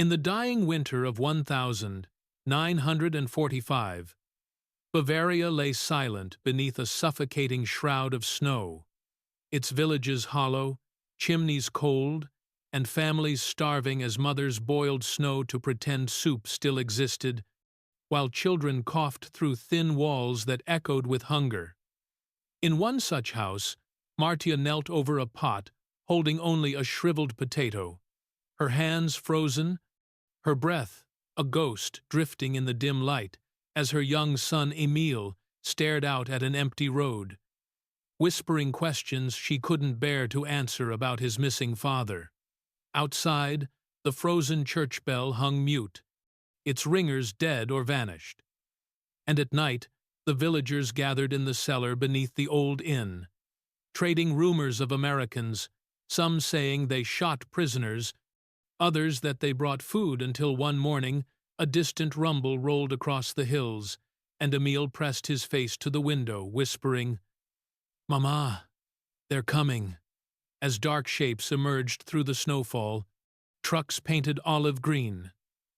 In the dying winter of 1945, Bavaria lay silent beneath a suffocating shroud of snow, its villages hollow, chimneys cold, and families starving as mothers boiled snow to pretend soup still existed, while children coughed through thin walls that echoed with hunger. In one such house, Martia knelt over a pot, holding only a shriveled potato, her hands frozen, her breath a ghost drifting in the dim light, as her young son Emile stared out at an empty road, whispering questions she couldn't bear to answer about his missing father. Outside, the frozen church bell hung mute, its ringers dead or vanished. And at night, the villagers gathered in the cellar beneath the old inn, trading rumors of Americans, some saying they shot prisoners, others that they brought food, until one morning a distant rumble rolled across the hills, and Emile pressed his face to the window, whispering, "Mama, they're coming." As dark shapes emerged through the snowfall, trucks painted olive green.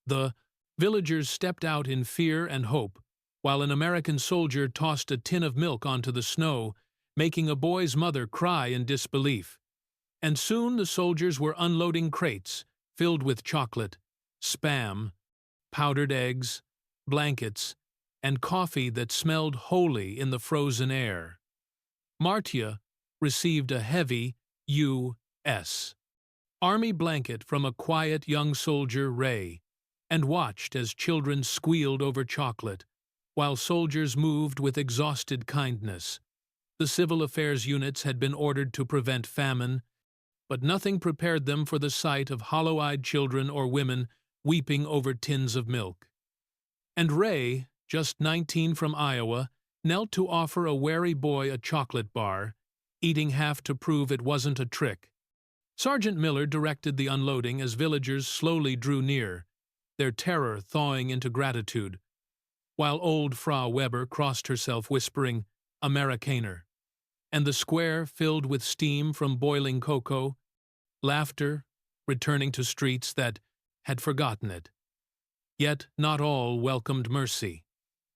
The villagers stepped out in fear and hope, while an American soldier tossed a tin of milk onto the snow, making a boy's mother cry in disbelief. And soon the soldiers were unloading crates filled with chocolate, spam, powdered eggs, blankets, and coffee that smelled holy in the frozen air. Martia received a heavy U.S. Army blanket from a quiet young soldier, Ray, and watched as children squealed over chocolate, while soldiers moved with exhausted kindness. The civil affairs units had been ordered to prevent famine, but nothing prepared them for the sight of hollow-eyed children or women weeping over tins of milk. And Ray, just 19 from Iowa, knelt to offer a wary boy a chocolate bar, eating half to prove it wasn't a trick. Sergeant Miller directed the unloading as villagers slowly drew near, their terror thawing into gratitude, while old Frau Weber crossed herself whispering, "Amerikaner," and the square filled with steam from boiling cocoa, laughter returning to streets that had forgotten it. Yet not all welcomed mercy.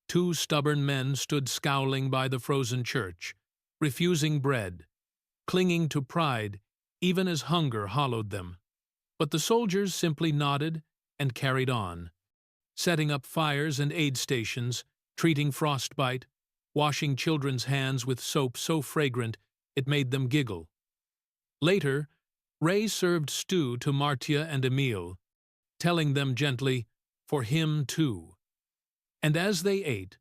2 stubborn men stood scowling by the frozen church, refusing bread, clinging to pride even as hunger hollowed them. But the soldiers simply nodded and carried on, setting up fires and aid stations, treating frostbite, washing children's hands with soap so fragrant it made them giggle. Later, Ray served stew to Martia and Emile, telling them gently, "For him too." And as they ate,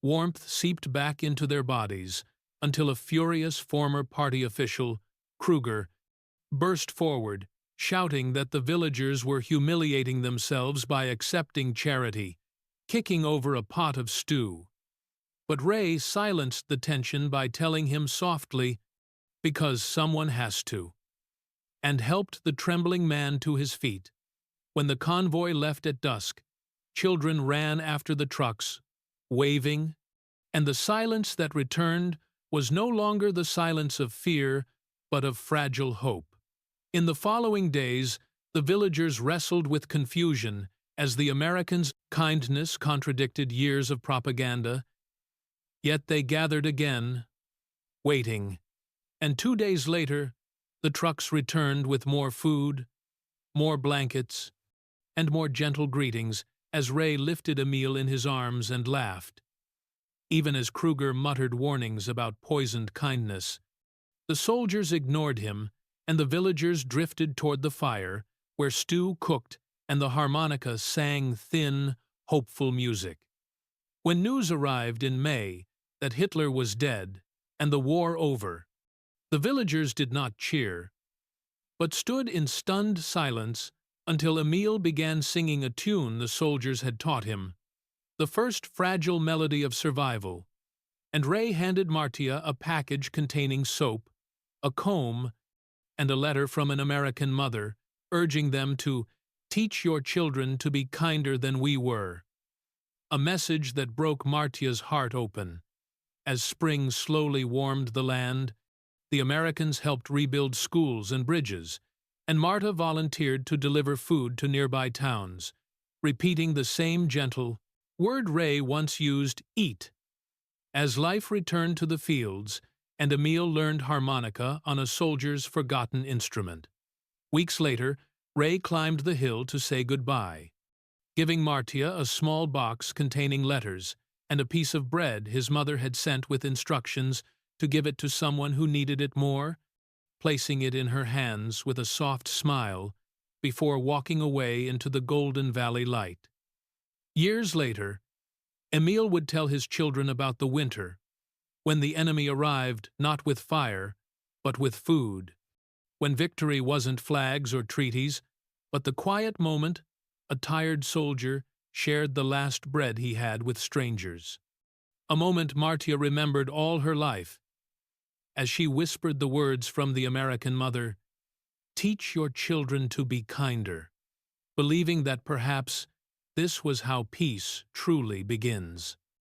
warmth seeped back into their bodies until a furious former party official, Kruger, burst forward, shouting that the villagers were humiliating themselves by accepting charity, kicking over a pot of stew. But Ray silenced the tension by telling him softly, "Because someone has to," and helped the trembling man to his feet. When the convoy left at dusk, children ran after the trucks, waving, and the silence that returned was no longer the silence of fear, but of fragile hope. In the following days, the villagers wrestled with confusion as the Americans' kindness contradicted years of propaganda. Yet they gathered again, waiting, and 2 days later, the trucks returned with more food, more blankets, and more gentle greetings as Ray lifted Emile in his arms and laughed. Even as Kruger muttered warnings about poisoned kindness, the soldiers ignored him, and the villagers drifted toward the fire, where stew cooked and the harmonica sang thin, hopeful music. When news arrived in May that Hitler was dead and the war over, the villagers did not cheer, but stood in stunned silence until Emile began singing a tune the soldiers had taught him, the first fragile melody of survival, and Ray handed Martia a package containing soap, a comb, and a letter from an American mother, urging them to teach your children to be kinder than we were. A message that broke Martia's heart open. As spring slowly warmed the land, the Americans helped rebuild schools and bridges, and Marta volunteered to deliver food to nearby towns, repeating the same gentle word Ray once used, eat. As life returned to the fields, and Emil learned harmonica on a soldier's forgotten instrument. Weeks later, Ray climbed the hill to say goodbye, giving Martia a small box containing letters and a piece of bread his mother had sent with instructions to give it to someone who needed it more, placing it in her hands with a soft smile before walking away into the Golden Valley light. Years later, Emil would tell his children about the winter, when the enemy arrived not with fire, but with food, when victory wasn't flags or treaties, but the quiet moment a tired soldier shared the last bread he had with strangers. A moment Martia remembered all her life, as she whispered the words from the American mother, "Teach your children to be kinder," believing that perhaps this was how peace truly begins.